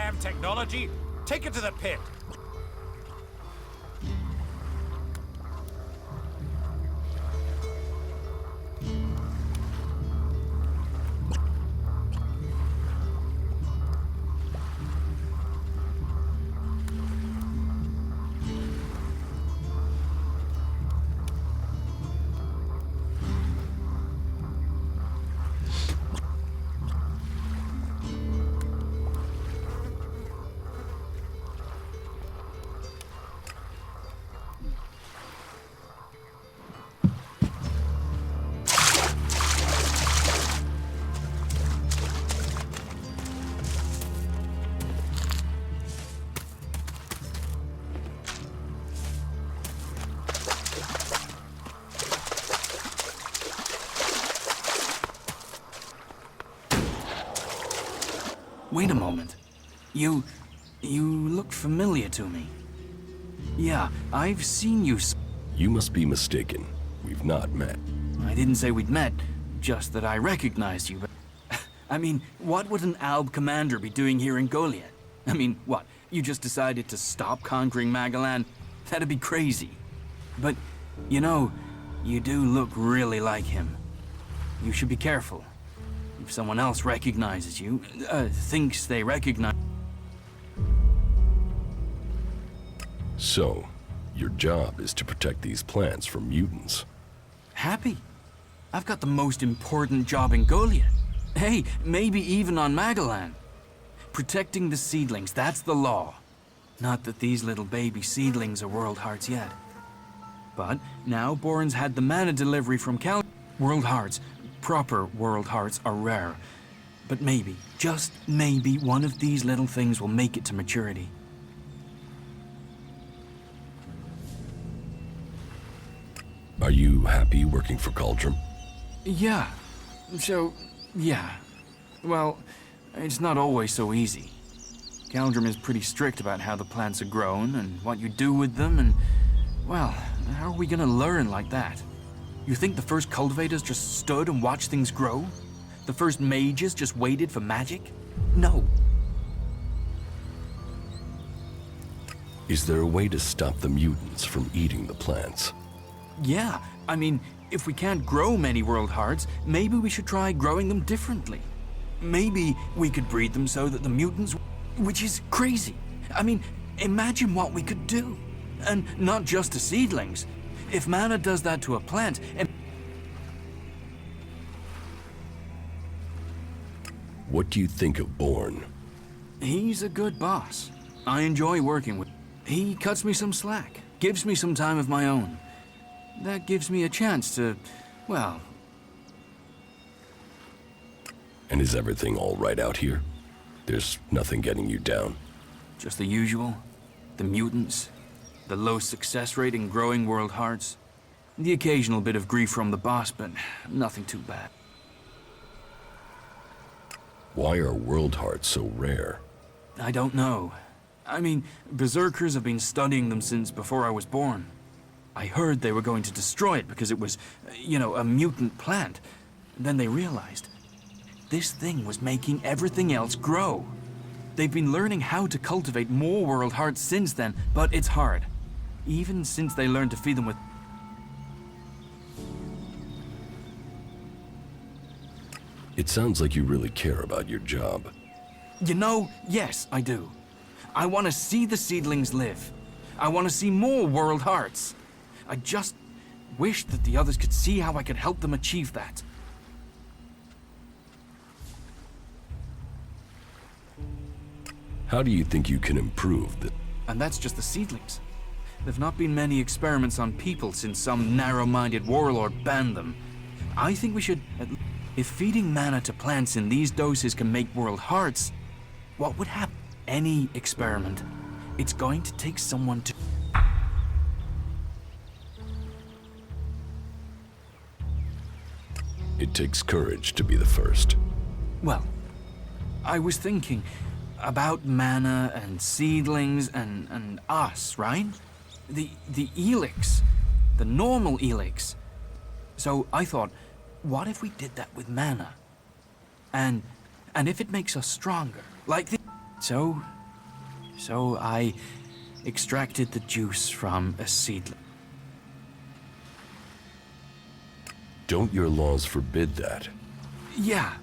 damn technology? Take it to the pit. Wait a moment. You look familiar to me. Yeah, I've seen you. You must be mistaken. We've not met. I didn't say we'd met, just that I recognized you. But I mean, what would an Alb commander be doing here in Goliath? I mean, what? You just decided to stop conquering Magalan? That'd be crazy. But, you know, you do look really like him. You should be careful. If someone else recognizes you, thinks they recognize... So, your job is to protect these plants from mutants. Happy? I've got the most important job in Goliath. Hey, maybe even on Magalan. Protecting the seedlings, that's the law. Not that these little baby seedlings are world hearts yet. But now Boren's had the mana delivery from World hearts. Proper world hearts are rare. But maybe, just maybe, one of these little things will make it to maturity. Are you happy working for Cauldron? Yeah. Yeah. Well, it's not always so easy. Cauldron is pretty strict about how the plants are grown and what you do with them and... Well, how are we gonna learn like that? You think the first cultivators just stood and watched things grow? The first mages just waited for magic? No. Is there a way to stop the mutants from eating the plants? Yeah, I mean, if we can't grow many world hearts, maybe we should try growing them differently. Maybe we could breed them so that the mutants... Which is crazy. I mean, imagine what we could do. And not just to seedlings. If mana does that to a plant... What do you think of Born? He's a good boss. I enjoy working with... He cuts me some slack, gives me some time of my own. That gives me a chance to, well... And is everything all right out here? There's nothing getting you down? Just the usual. The mutants. The low success rate in growing world hearts. The occasional bit of grief from the boss, but nothing too bad. Why are world hearts so rare? I don't know. I mean, berserkers have been studying them since before I was born. I heard they were going to destroy it because it was, you know, a mutant plant. Then they realized this thing was making everything else grow. They've been learning how to cultivate more world hearts since then, but it's hard. Even since they learned to feed them with... It sounds like you really care about your job. You know, yes, I do. I want to see the seedlings live. I want to see more world hearts. I just wish that the others could see how I could help them achieve that. How do you think you can improve the... And that's just the seedlings. There've not been many experiments on people since some narrow-minded warlord banned them. I think we should... If feeding mana to plants in these doses can make world hearts, what would happen? Any experiment, it's going to take someone to... It takes courage to be the first. Well, I was thinking about mana and seedlings and us, right? The Elex, the normal Elex. So I thought, what if we did that with mana? And if it makes us stronger, like the... So, So I extracted the juice from a seedling. Don't your laws forbid that? Yeah.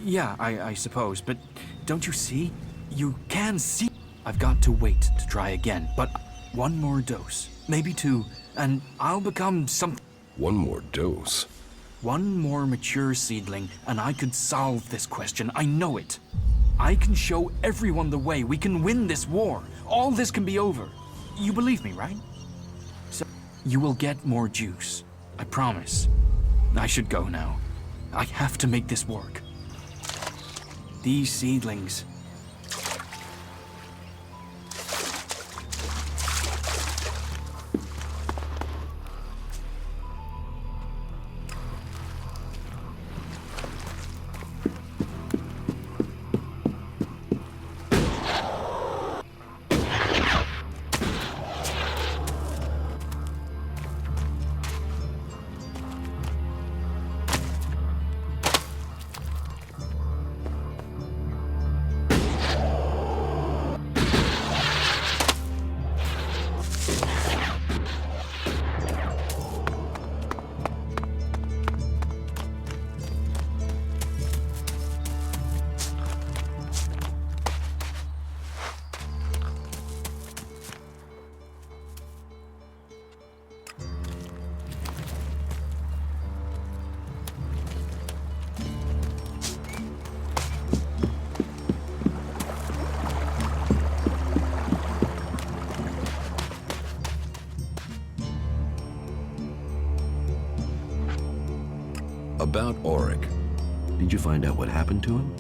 Yeah, I suppose, but don't you see? You can see. I've got to wait to try again, but one more dose, maybe two, and I'll become something. One more dose? One more mature seedling, and I could solve this question. I know it. I can show everyone the way. We can win this war. All this can be over. You believe me, right? So, you will get more juice. I promise. I should go now. I have to make this work. These seedlings. About Auric. Did you find out what happened to him?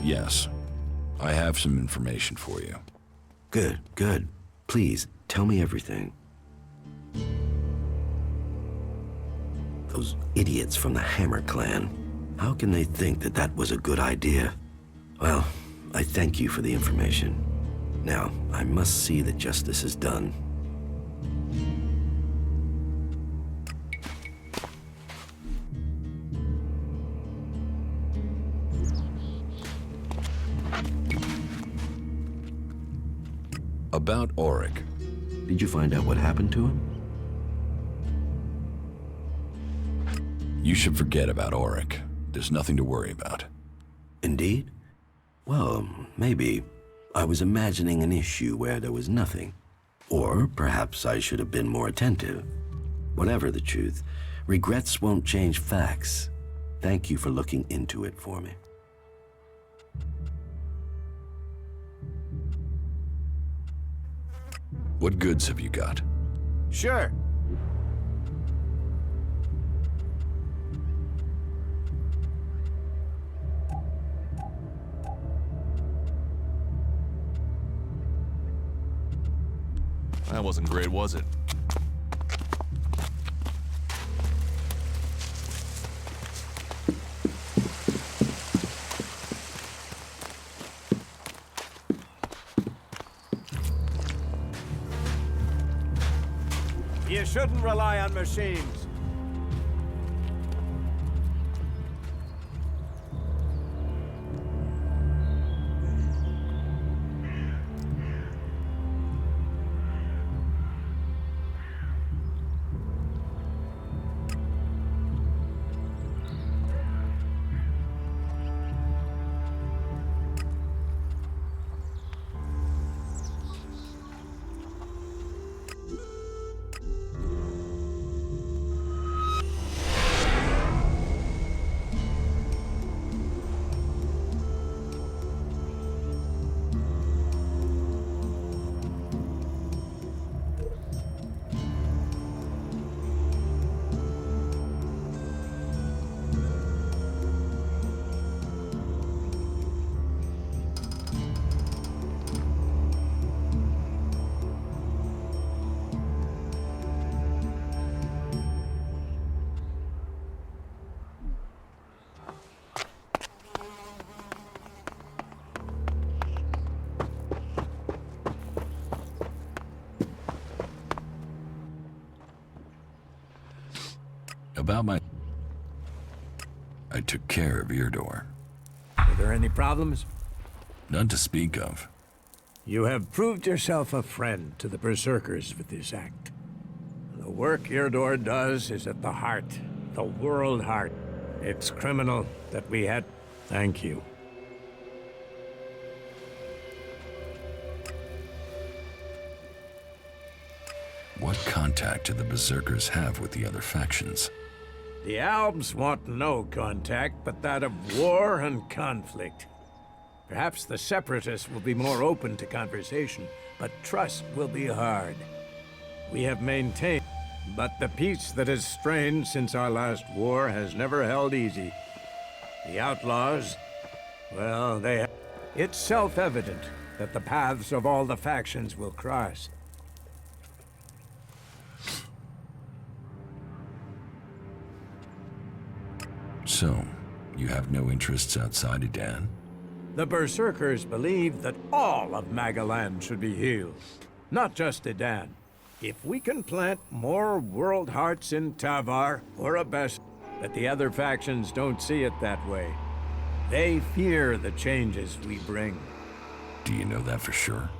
Yes. I have some information for you. Good, good. Please, tell me everything. Those idiots from the Hammer Clan. How can they think that that was a good idea? Well, I thank you for the information. Now, I must see that justice is done. About Auric. Did you find out what happened to him? You should forget about Auric. There's nothing to worry about. Indeed? Well, maybe. I was imagining an issue where there was nothing. Or perhaps I should have been more attentive. Whatever the truth, regrets won't change facts. Thank you for looking into it for me. What goods have you got? Sure. That wasn't great, was it? You shouldn't rely on machines. About my... I took care of Eardor. Are there any problems? None to speak of. You have proved yourself a friend to the Berserkers with this act. The work Eardor does is at the heart, the world heart. It's criminal that we had... Thank you. What contact do the Berserkers have with the other factions? The Albs want no contact but that of war and conflict. Perhaps the Separatists will be more open to conversation, but trust will be hard. We have maintained, but the peace that has strained since our last war has never held easy. The outlaws, well, it's self-evident that the paths of all the factions will cross. So, you have no interests outside of Dan? The Berserkers believe that all of Magaland should be healed, not just Edan. If we can plant more world hearts in Tavar or Abess, but the other factions don't see it that way. They fear the changes we bring. Do you know that for sure?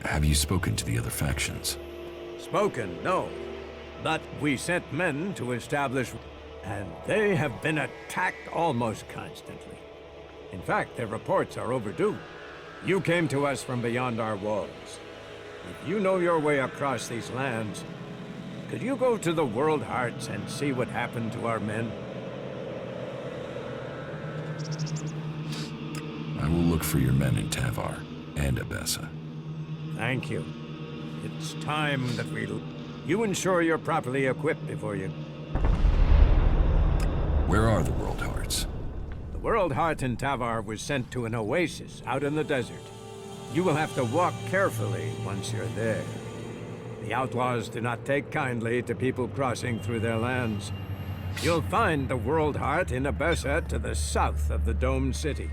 Have you spoken to the other factions? Spoken, no. But we sent men to establish, and they have been attacked almost constantly. In fact, their reports are overdue. You came to us from beyond our walls. If you know your way across these lands, could you go to the World Hearts and see what happened to our men? I will look for your men in Tavar and Abessa. Thank you. It's time that you ensure you're properly equipped before you... Where are the World Hearts? The World Heart in Tavar was sent to an oasis out in the desert. You will have to walk carefully once you're there. The outlaws do not take kindly to people crossing through their lands. You'll find the World Heart in Abessa to the south of the domed city.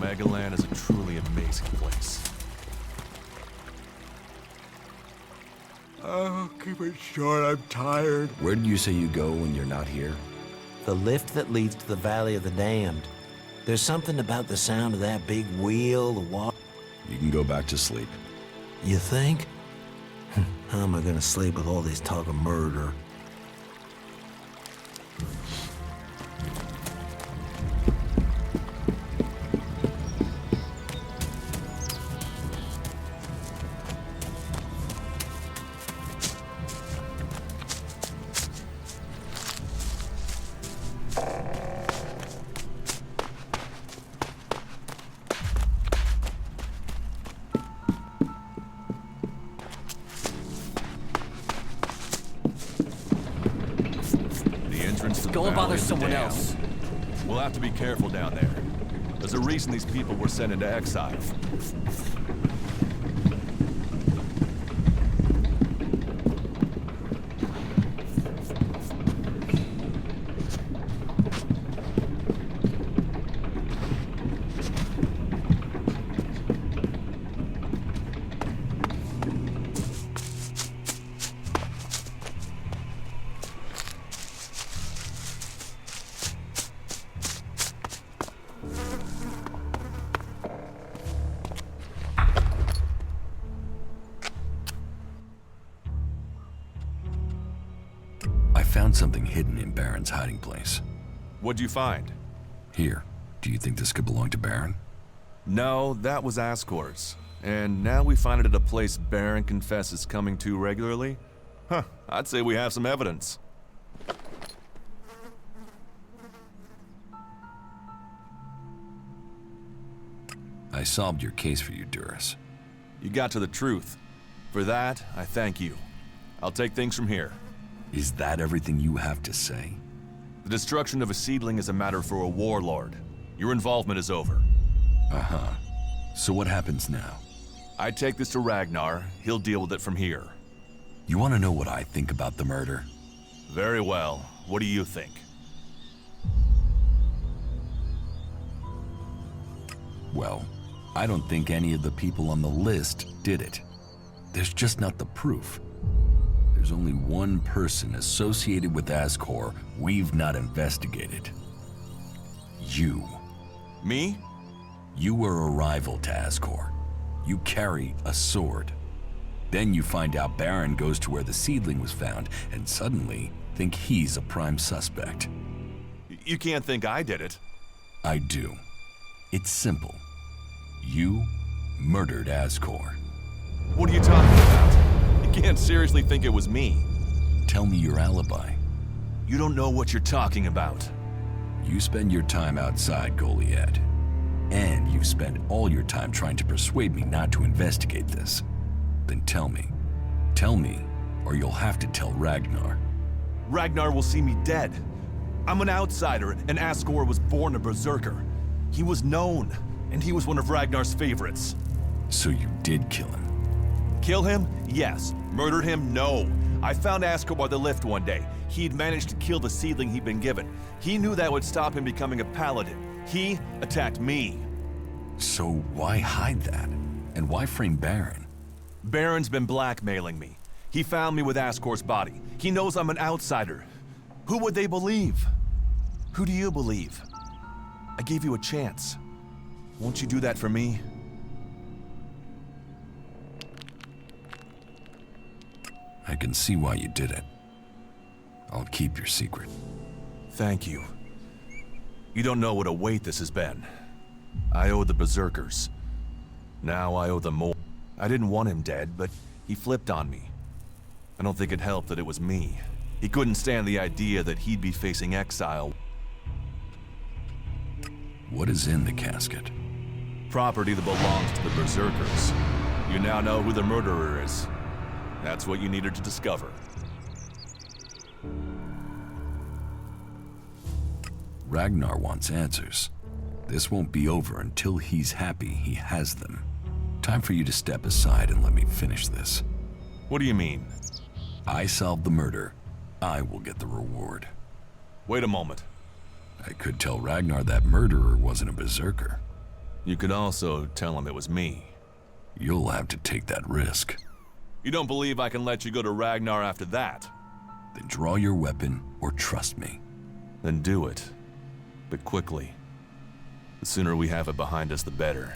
Magaland is a truly amazing place. Oh, keep it short, I'm tired. Where do you say you go when you're not here? The lift that leads to the Valley of the Damned. There's something about the sound of that big wheel, the wall. You can go back to sleep. You think? How am I gonna sleep with all this talk of murder? Go and bother Valley of the someone Damned. else. We'll have to be careful down there. There's a reason these people were sent into exile. I found something hidden in Baron's hiding place. What'd you find? Here, do you think this could belong to Baron? No, that was Ascor's. And now we find it at a place Baron confesses coming to regularly? Huh, I'd say we have some evidence. I solved your case for you, Duras. You got to the truth. For that, I thank you. I'll take things from here. Is that everything you have to say? The destruction of a seedling is a matter for a warlord. Your involvement is over. Uh-huh. So what happens now? I take this to Ragnar. He'll deal with it from here. You want to know what I think about the murder? Very well. What do you think? Well, I don't think any of the people on the list did it. There's just not the proof. There's only one person associated with Ascor we've not investigated. You. Me? You were a rival to Ascor. You carry a sword. Then you find out Baron goes to where the seedling was found, and suddenly think he's a prime suspect. You can't think I did it. I do. It's simple. You murdered Ascor. What are you talking about? You can't seriously think it was me. Tell me your alibi. You don't know what you're talking about. You spend your time outside, Goliath. And you spend all your time trying to persuade me not to investigate this. Then tell me. Tell me, or you'll have to tell Ragnar. Ragnar will see me dead. I'm an outsider, and Ascor was born a berserker. He was known, and he was one of Ragnar's favorites. So you did kill him. Kill him? Yes. Murder him? No. I found Ascor by the lift one day. He'd managed to kill the seedling he'd been given. He knew that would stop him becoming a paladin. He attacked me. So why hide that? And why frame Baron? Baron's been blackmailing me. He found me with Ascor's body. He knows I'm an outsider. Who would they believe? Who do you believe? I gave you a chance. Won't you do that for me? I can see why you did it. I'll keep your secret. Thank you. You don't know what a weight this has been. I owe the berserkers. Now I owe them more. I didn't want him dead, but he flipped on me. I don't think it helped that it was me. He couldn't stand the idea that he'd be facing exile. What is in the casket? Property that belongs to the berserkers. You now know who the murderer is. That's what you needed to discover. Ragnar wants answers. This won't be over until he's happy he has them. Time for you to step aside and let me finish this. What do you mean? I solved the murder. I will get the reward. Wait a moment. I could tell Ragnar that murderer wasn't a berserker. You could also tell him it was me. You'll have to take that risk. You don't believe I can let you go to Ragnar after that? Then draw your weapon or trust me. Then do it. But quickly. The sooner we have it behind us, the better.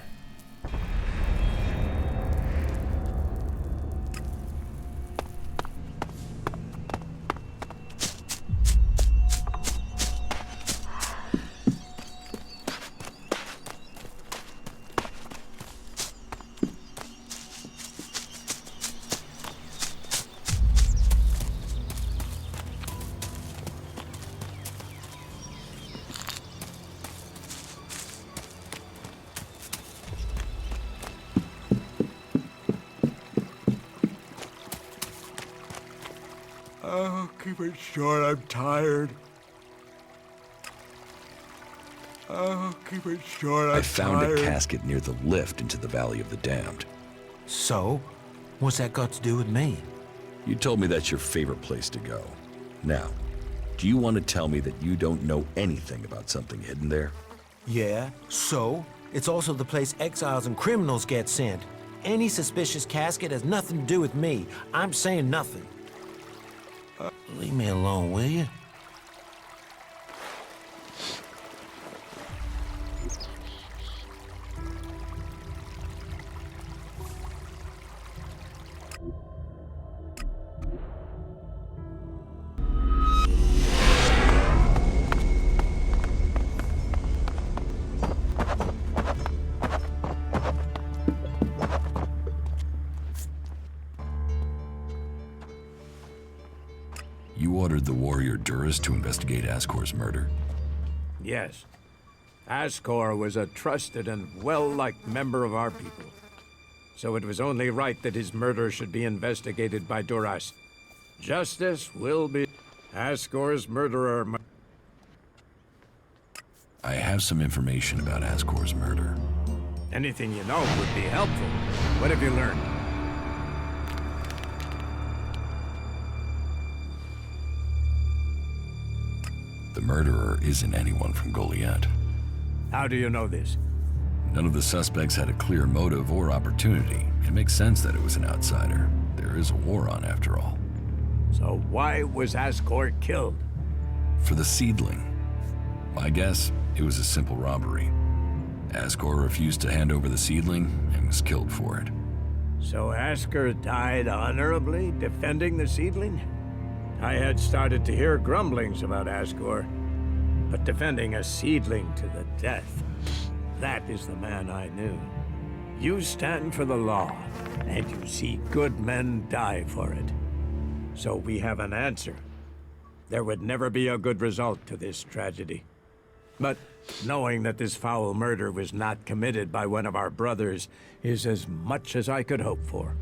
Oh, keep it short, I'm tired. Keep it short. I found a casket near the lift into the Valley of the Damned. So, what's that got to do with me? You told me that's your favorite place to go. Now, do you want to tell me that you don't know anything about something hidden there? Yeah, so? It's also the place exiles and criminals get sent. Any suspicious casket has nothing to do with me. I'm saying nothing. Leave me alone, will you? You ordered the warrior Duras to investigate Ascor's murder? Yes. Ascor was a trusted and well-liked member of our people. So it was only right that his murder should be investigated by Duras. Justice will be Ascor's murderer. I have some information about Ascor's murder. Anything you know would be helpful. What have you learned? The murderer isn't anyone from Goliath. How do you know this? None of the suspects had a clear motive or opportunity. It makes sense that it was an outsider. There is a war on, after all. So why was Ascor killed? For the seedling. My guess, it was a simple robbery. Ascor refused to hand over the seedling and was killed for it. So Ascor died honorably defending the seedling? I had started to hear grumblings about Ascor, but defending a seedling to the death, that is the man I knew. You stand for the law, and you see good men die for it. So we have an answer. There would never be a good result to this tragedy. But knowing that this foul murder was not committed by one of our brothers is as much as I could hope for.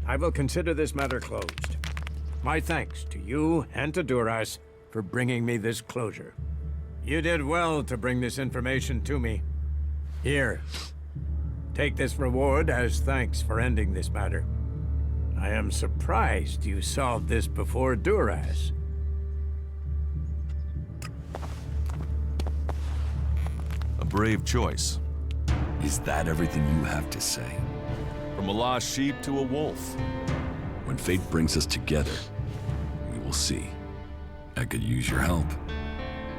I will consider this matter closed. My thanks to you and to Duras for bringing me this closure. You did well to bring this information to me. Here, take this reward as thanks for ending this matter. I am surprised you solved this before Duras. A brave choice. Is that everything you have to say? From a lost sheep to a wolf. When fate brings us together, we will see. I could use your help.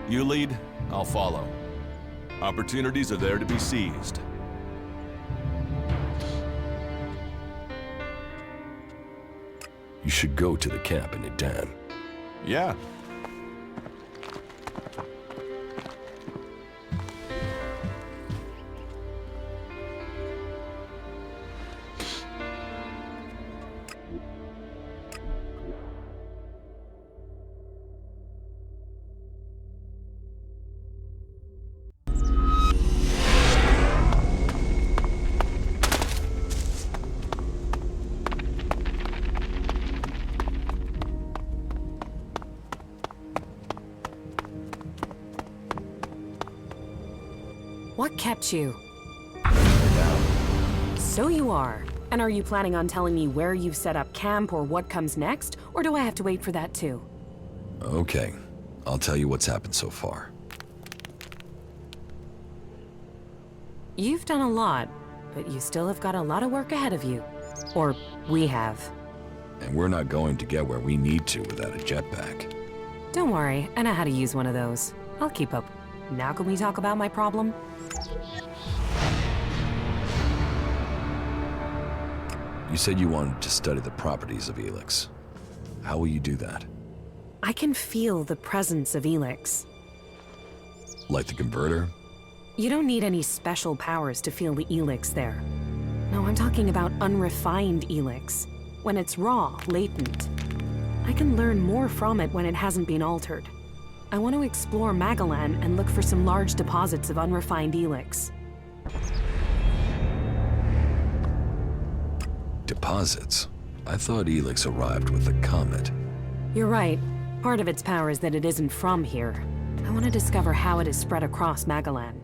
You lead, I'll follow. Opportunities are there to be seized. You should go to the camp in Idan. Yeah. What kept you? So you are. And are you planning on telling me where you've set up camp or what comes next? Or do I have to wait for that too? Okay, I'll tell you what's happened so far. You've done a lot, but you still have got a lot of work ahead of you. Or we have. And we're not going to get where we need to without a jetpack. Don't worry, I know how to use one of those. I'll keep up. Now can we talk about my problem? You said you wanted to study the properties of Elex. How will you do that? I can feel the presence of Elex. Like the converter? You don't need any special powers to feel the Elex there. No, I'm talking about unrefined Elex. When it's raw, latent. I can learn more from it when it hasn't been altered. I want to explore Magalan and look for some large deposits of unrefined Elex. Deposits? I thought Elex arrived with the comet. You're right. Part of its power is that it isn't from here. I want to discover how it is spread across Magalan.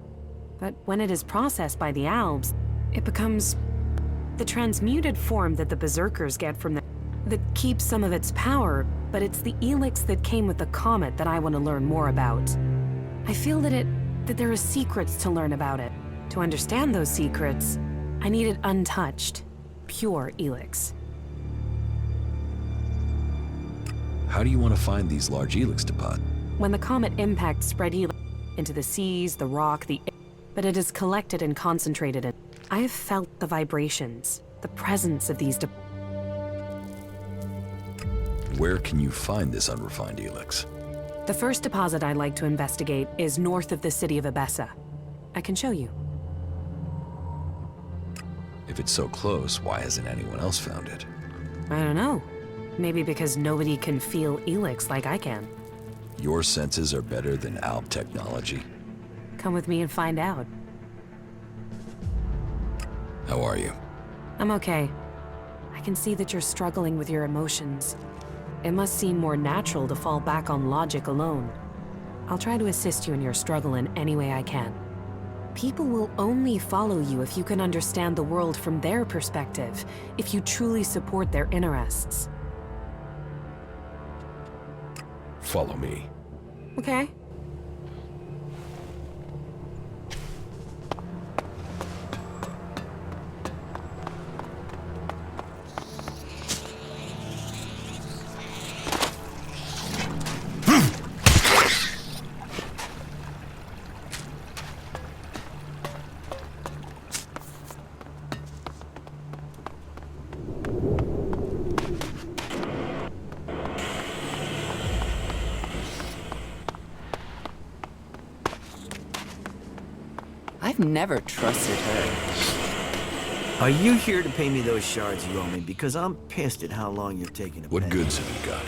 But when it is processed by the Alps, it becomes the transmuted form that the Berserkers get from that keeps some of its power, but it's the Elex that came with the comet that I want to learn more about. I feel that there are secrets to learn about it. To understand those secrets, I need it untouched, pure Elex. How do you want to find these large Elex deposits? When the comet impacts spread Elex into the seas, the rock, the air, but it is collected and concentrated in. I have felt the vibrations, the presence of these Where can you find this unrefined Elex? The first deposit I'd like to investigate is north of the city of Abessa. I can show you. If it's so close, why hasn't anyone else found it? I don't know. Maybe because nobody can feel Elex like I can. Your senses are better than Alp technology. Come with me and find out. How are you? I'm okay. I can see that you're struggling with your emotions. It must seem more natural to fall back on logic alone. I'll try to assist you in your struggle in any way I can. People will only follow you if you can understand the world from their perspective, if you truly support their interests. Follow me. Okay. I've never trusted her. Are you here to pay me those shards you owe me? Because I'm pissed at how long you're taking to pay. What goods have you got?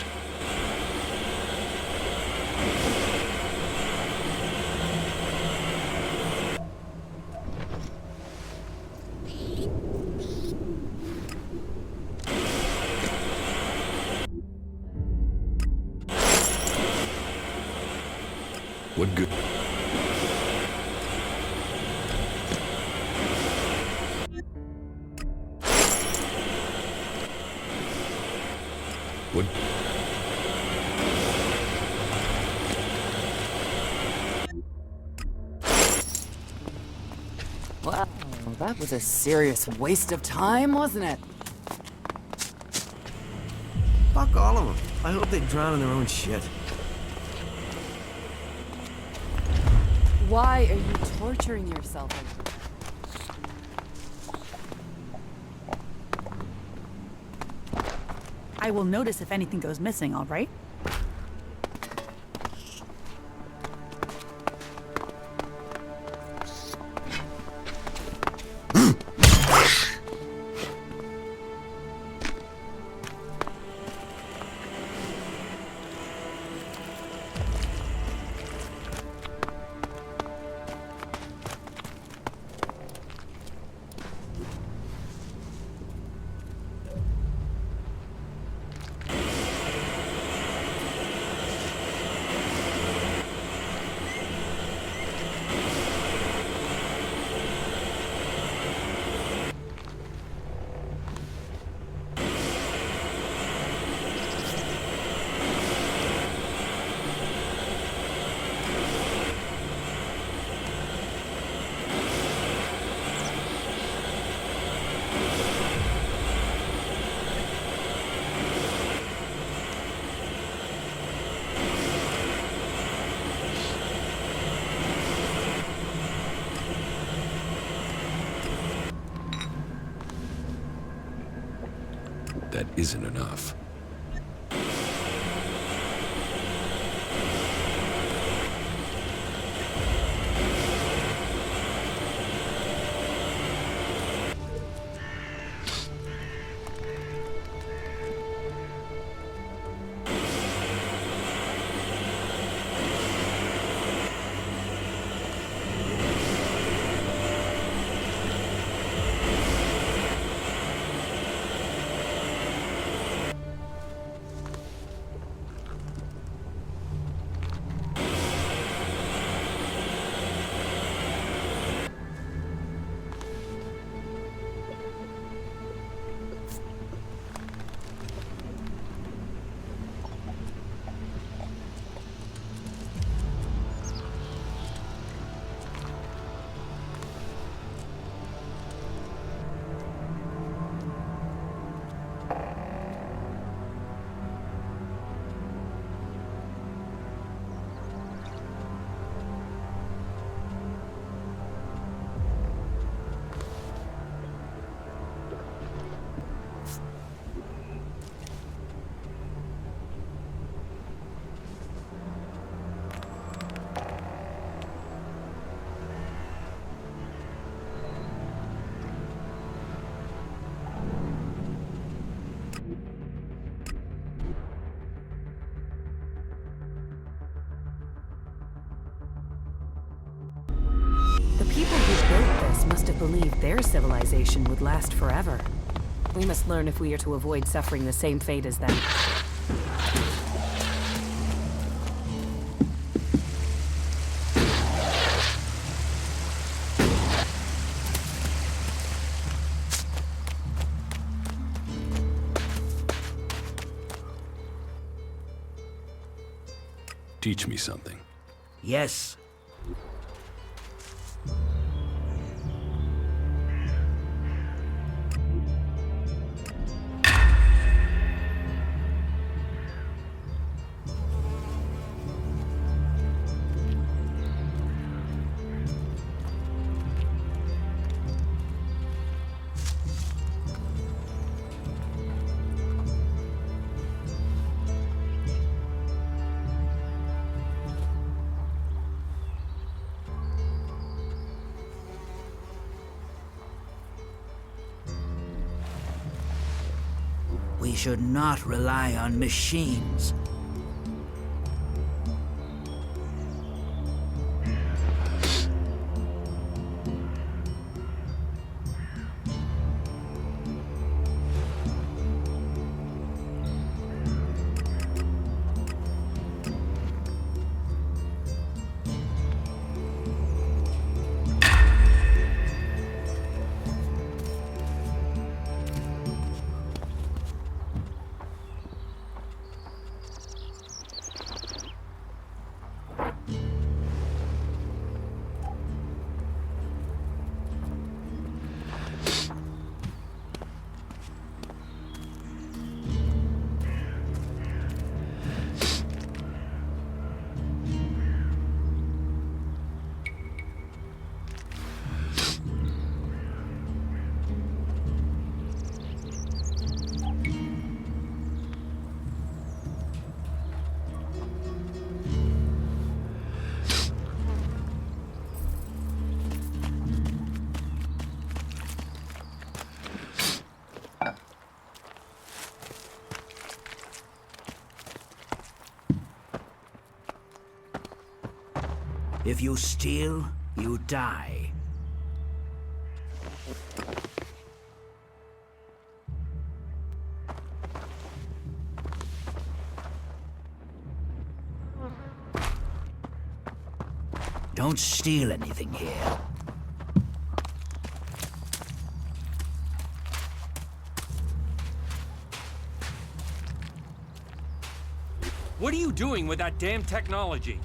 What good? What? Wow, that was a serious waste of time, wasn't it? Fuck all of them. I hope they drown in their own shit. Why are you torturing yourself? I will notice if anything goes missing, all right? That isn't enough. their civilization would last forever. We must learn if we are to avoid suffering the same fate as them. Teach me something. Yes. We should not rely on machines. If you steal, you die. Don't steal anything here. What are you doing with that damn technology?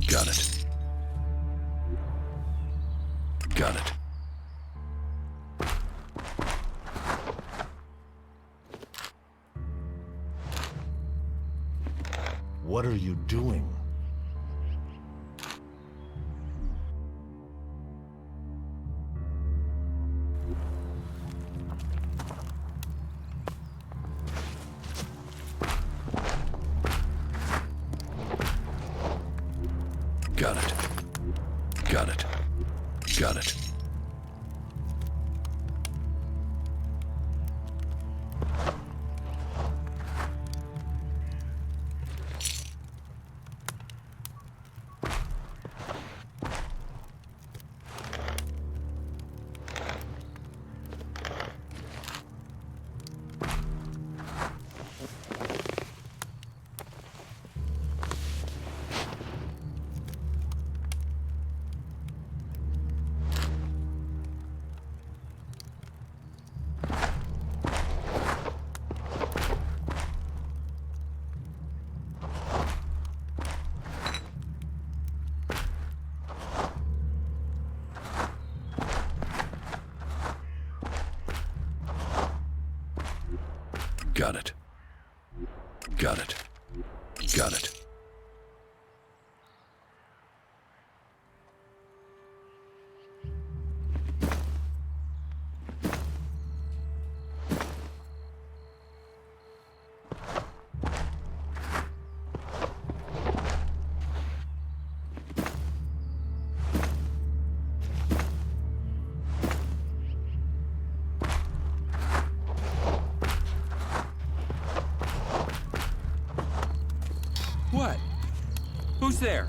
Got it. Got it. What are you doing? Got it. Got it. Got it. Got it. Got it. Got it. What? Who's there?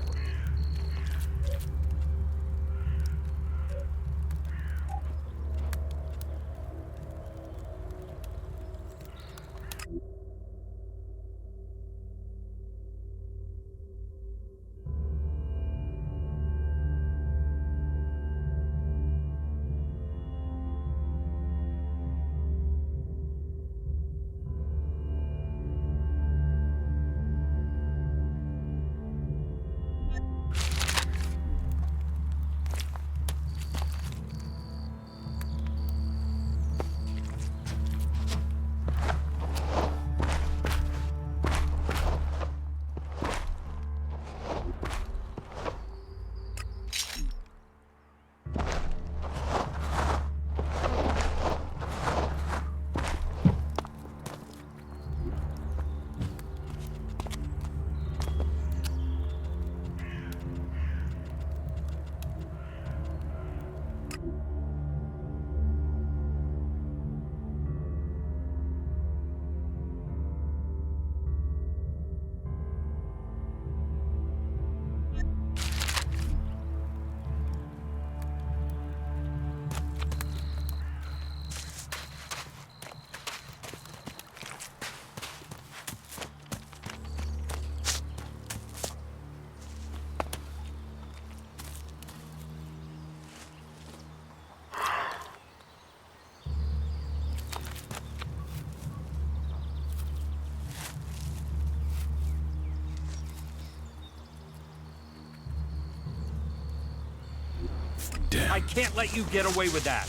Damn. I can't let you get away with that.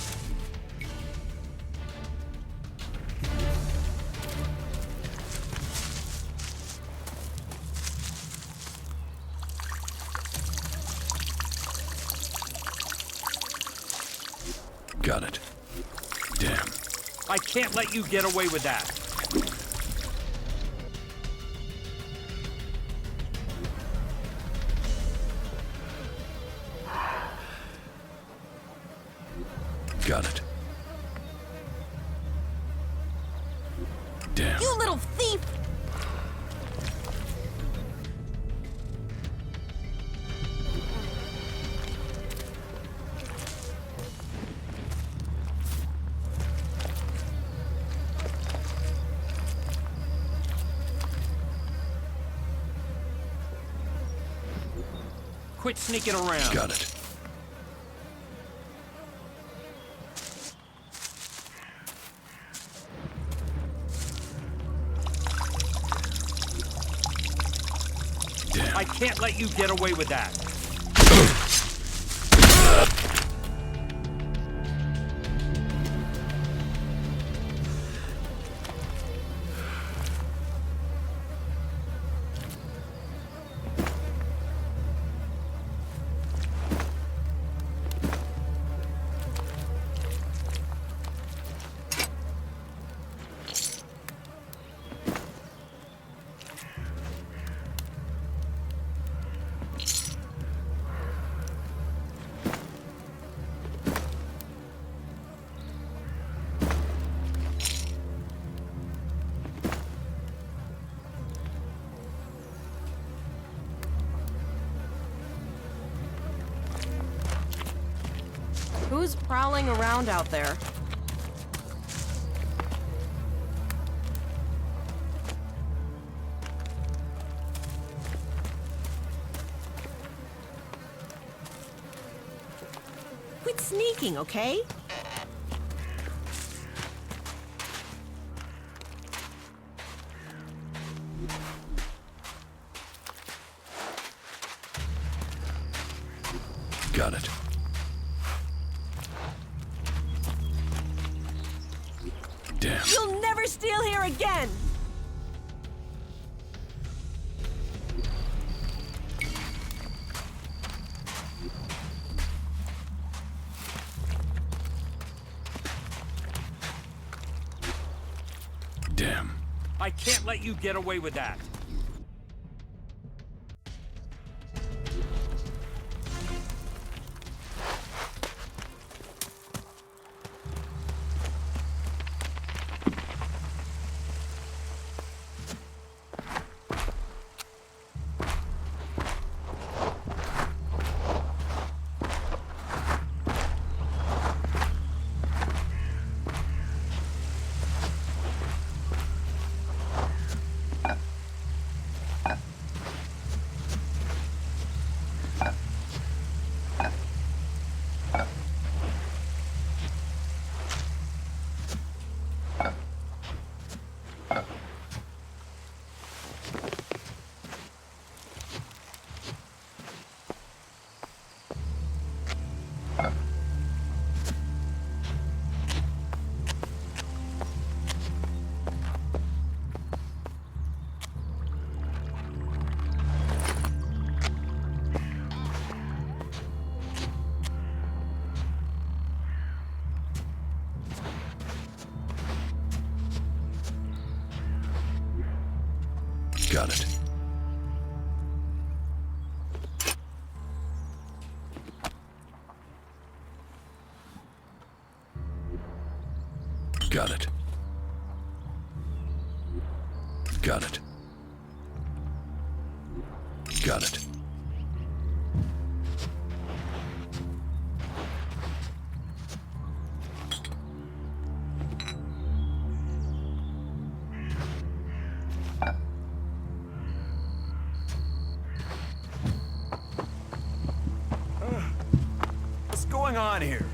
Got it. Damn. I can't let you get away with that. Got it. Damn. You little thief! Quit sneaking around. Got it. Damn. I can't let you get away with that. Who's prowling around out there? Quit sneaking, okay? Got it. You'll never never steal here again! Damn. I can't let you get away with that. Got it. Got it. Got it. Got it. What's going on here?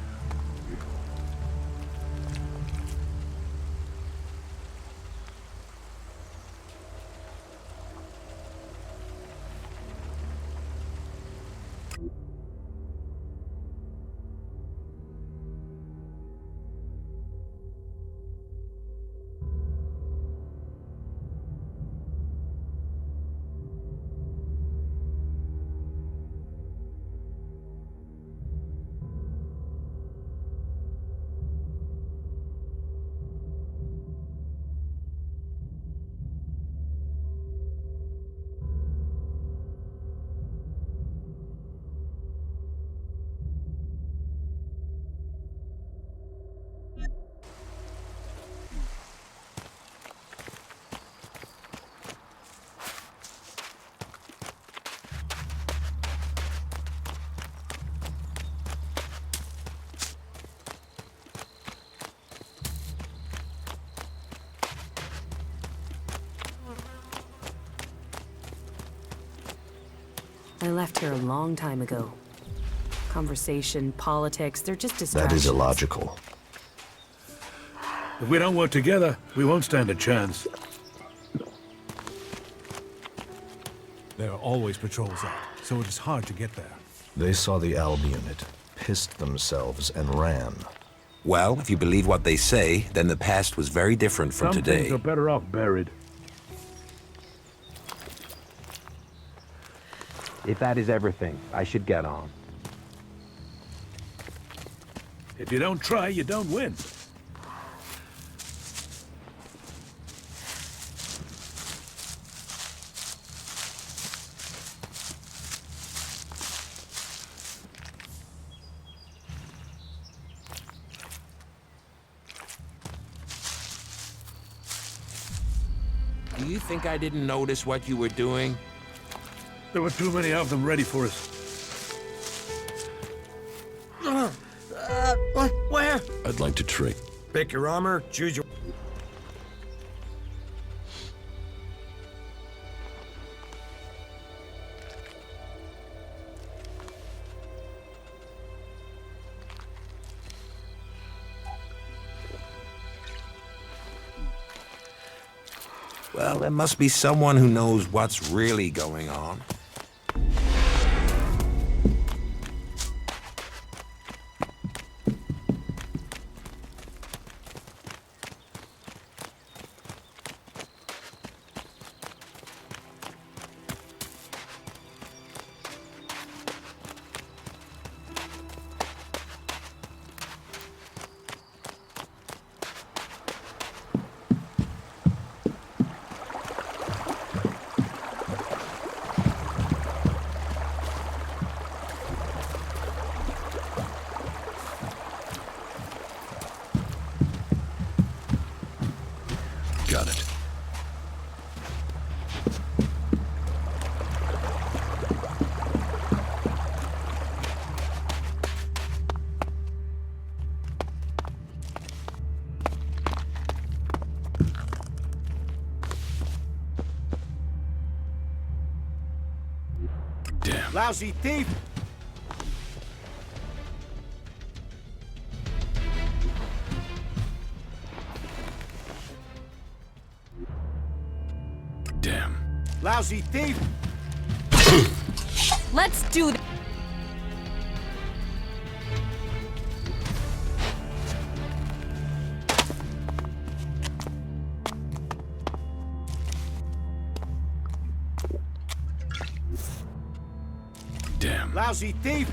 I left here a long time ago. Conversation, politics, they're just That distractions. is illogical. If we don't work together, we won't stand a chance. There are always patrols out, so it is hard to get there. They saw the Alb unit, pissed themselves, and ran. Well, if you believe what they say, then the past was very different from Some today. things are better off buried. If that is everything, I should get on. If you don't try, you don't win. Do you think I didn't notice what you were doing? There were too many of them ready for us. What? Where? I'd like to trade. Pick your armor, choose your... Well, there must be someone who knows what's really going on. Got it. Damn. Lousy thief! Damn. Lousy thief! Let's do this. Damn. Lousy thief!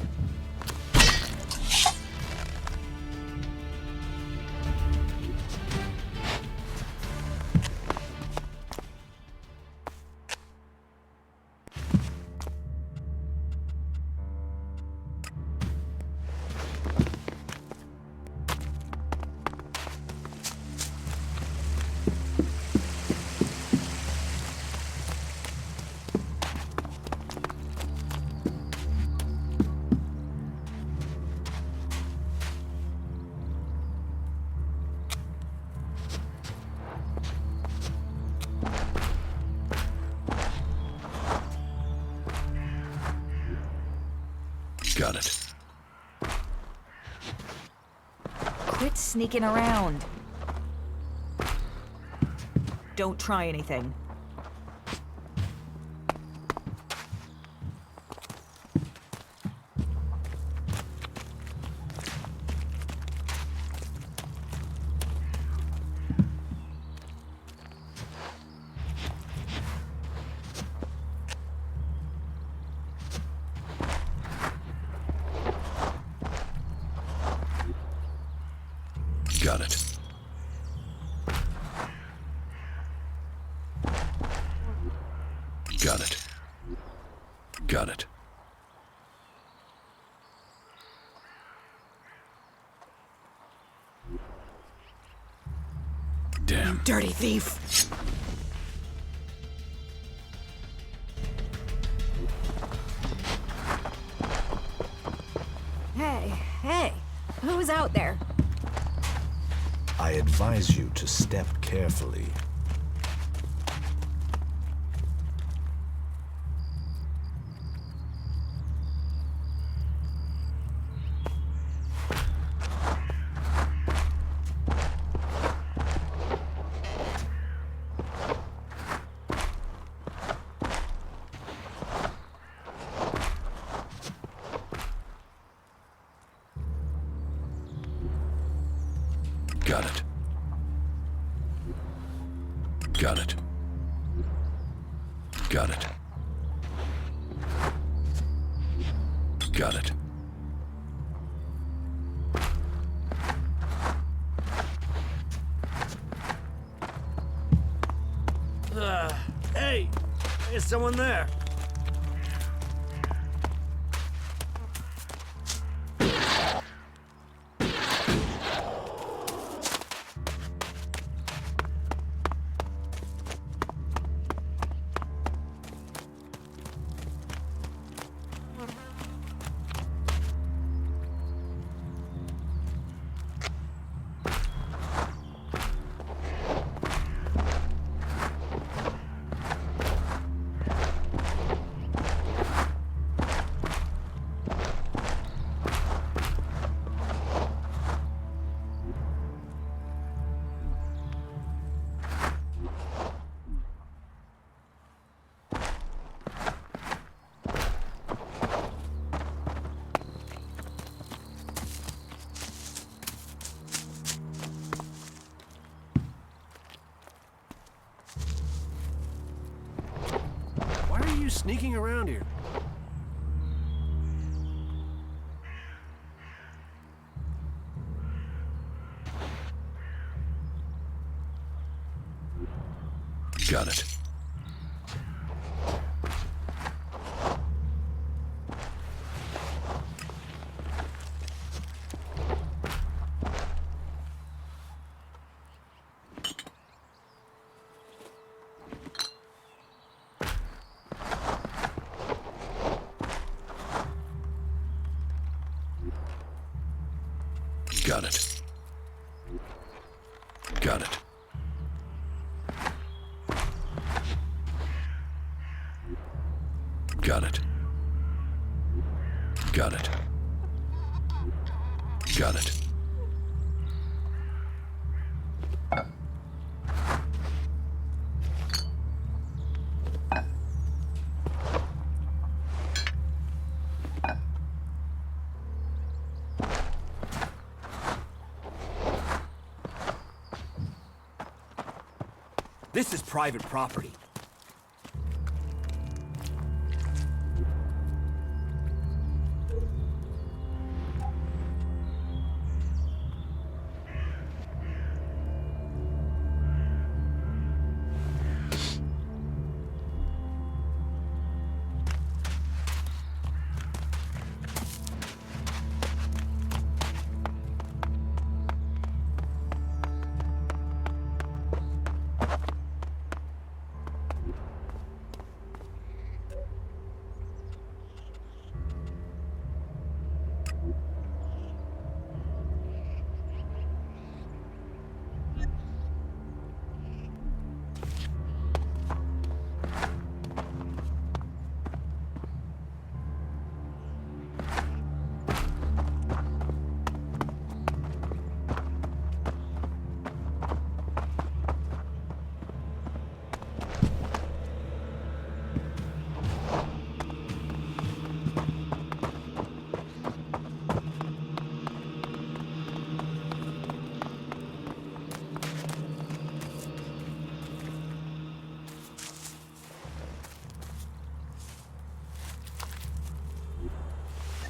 Got it. Quit sneaking around. Don't try anything. Got it. Got it. Got it. Damn. Dirty thief. Hey, who's out there? I advise you to step carefully. Got it. Got it. Got it. Got it. Hey! Is someone there? Why are you sneaking around here? Got it. Got it. Got it. Got it. Got it. Got it. This is private property.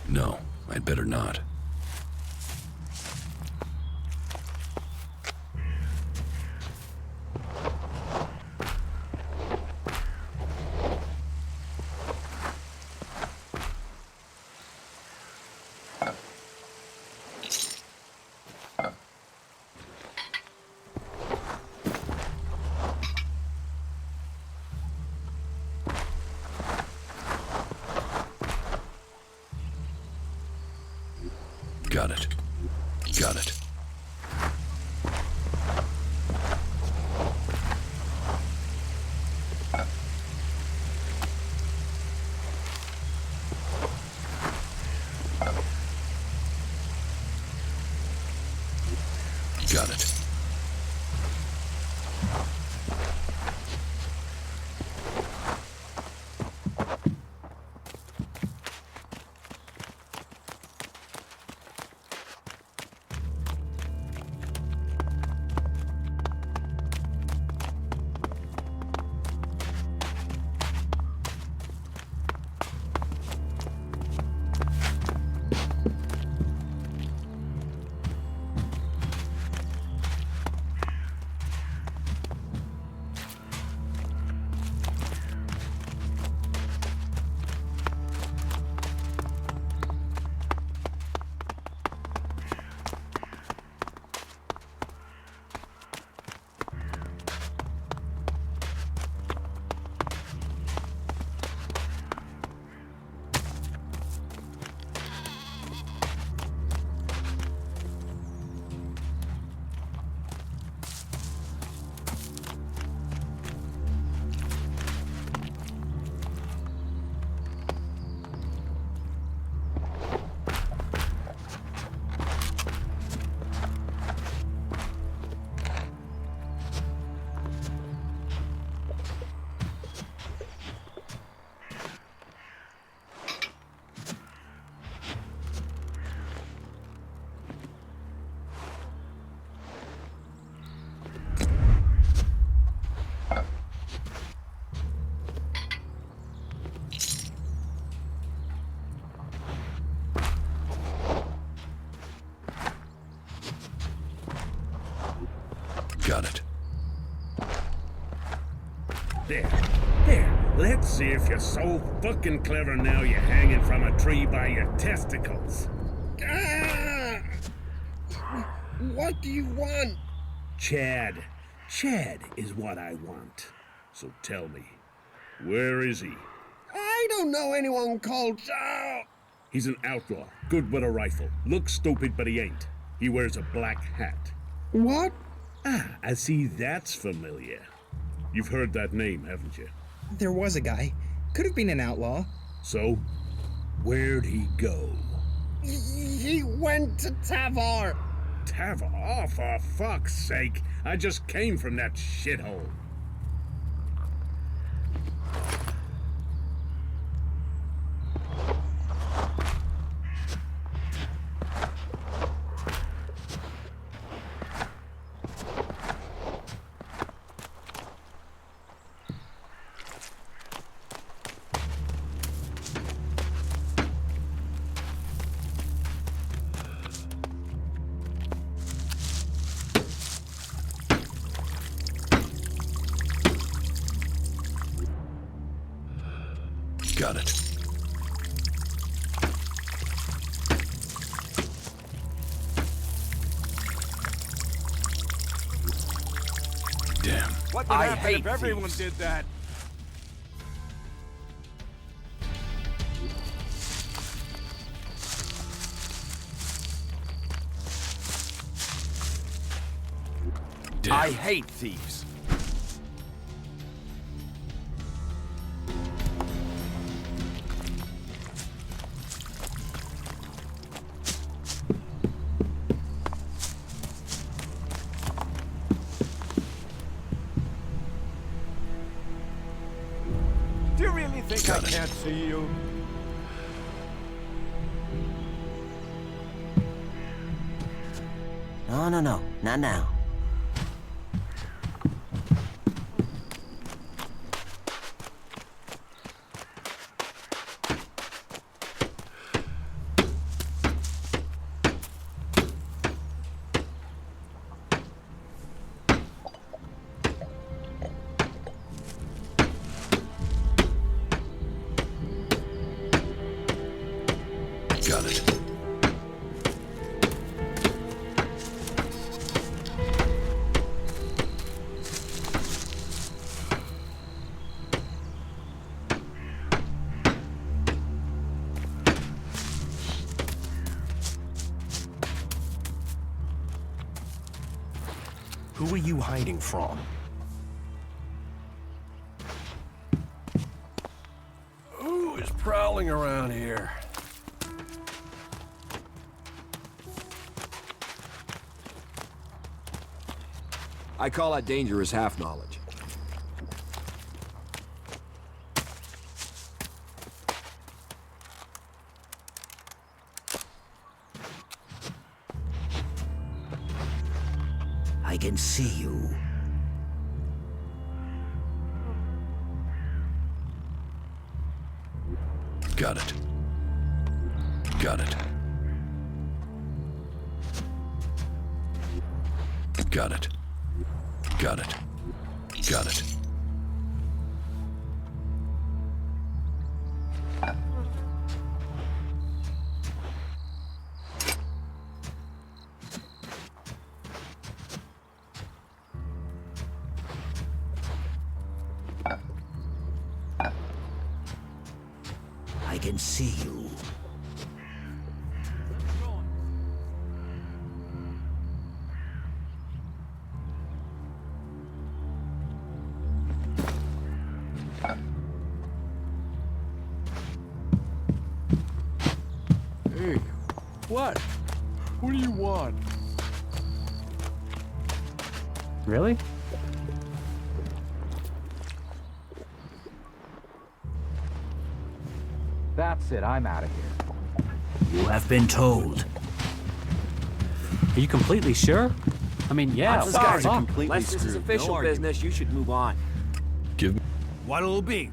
No, I'd better not. Got it. Got it. Got it. Got it. There. Let's see if you're so fucking clever now you're hanging from a tree by your testicles. Ah! What do you want? Chad. Chad is what I want. So tell me, where is he? I don't know anyone called... He's an outlaw, good with a rifle. Looks stupid, but he ain't. He wears a black hat. What? Ah, I see that's familiar. You've heard that name, haven't you? There was a guy. Could have been an outlaw. So, where'd he go? He went to Tavar. Tavar? Oh, for fuck's sake. I just came from that shithole. Got it. Damn. What would happen if everyone did that? Damn. I hate thieves. Do you really think I can't see you? No, not now. Got it. Who are you hiding from? Who is prowling around here? I call that dangerous half-knowledge. I can see you. Got it. Got it. Got it. Got it. Got it. I can see you. Hey, what? What do you want? Really? That's it, I'm out of here. You have been told. Are you completely sure? I mean, yeah. I'm sorry. completely Unless this is screwed. official No business, you should move on. Give me. What'll it be?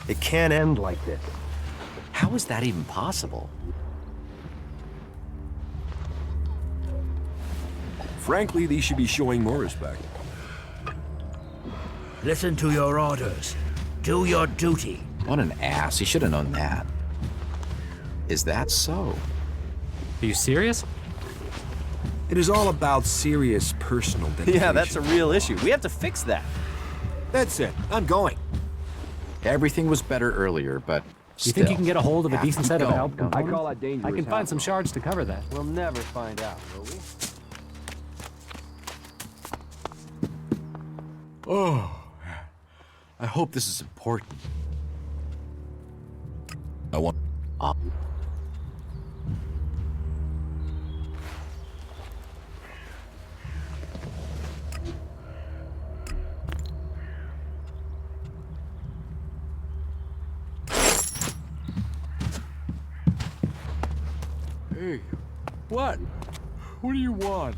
It can't end like this. How is that even possible? Frankly, these should be showing more respect. Listen to your orders. Do your duty. What an ass. He should have known that. Is that so? Are you serious? It is all about serious personal dedication. Yeah, that's a real issue. We have to fix that. That's it. I'm going. Everything was better earlier, but You think you can get a hold of a decent set of help components? I call that dangerous. I can find some shards to cover that. We'll never find out, will we? Oh, I hope this is important. I want... Hey, what? What do you want?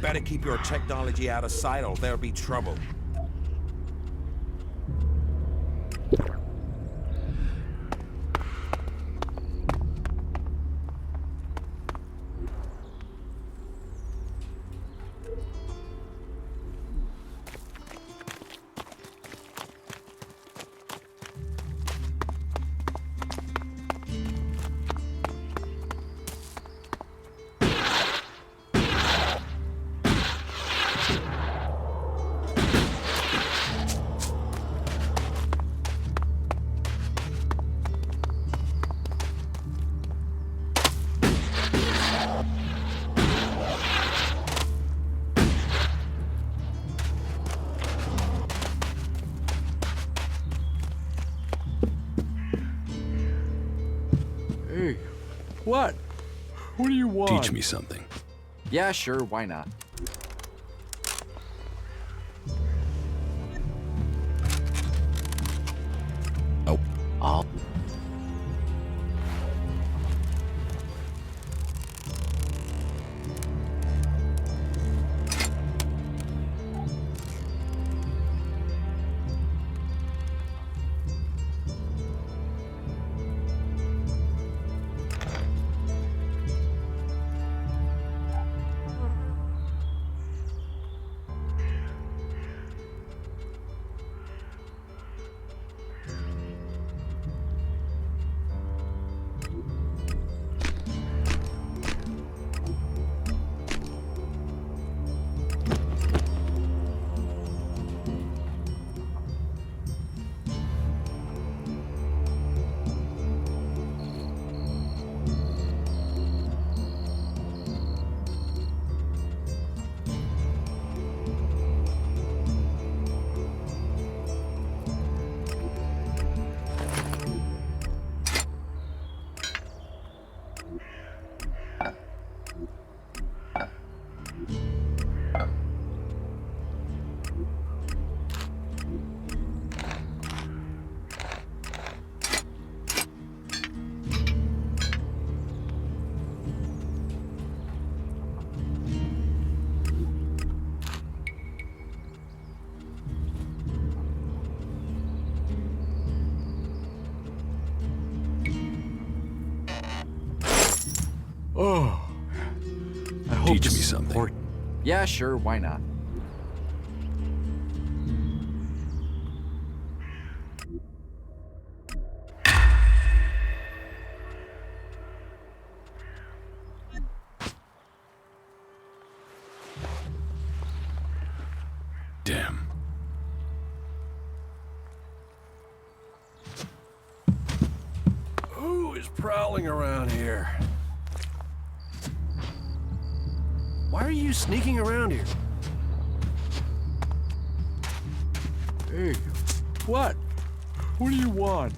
Better keep your technology out of sight or there'll be trouble. Hey, what? What do you want? Teach me something. Yeah, sure, why not? Oh. I'll... Oh. I hope Teach this me is something. important. Yeah, sure, why not? Damn. Who is prowling around here? Why are you sneaking around here? Hey, what? What do you want?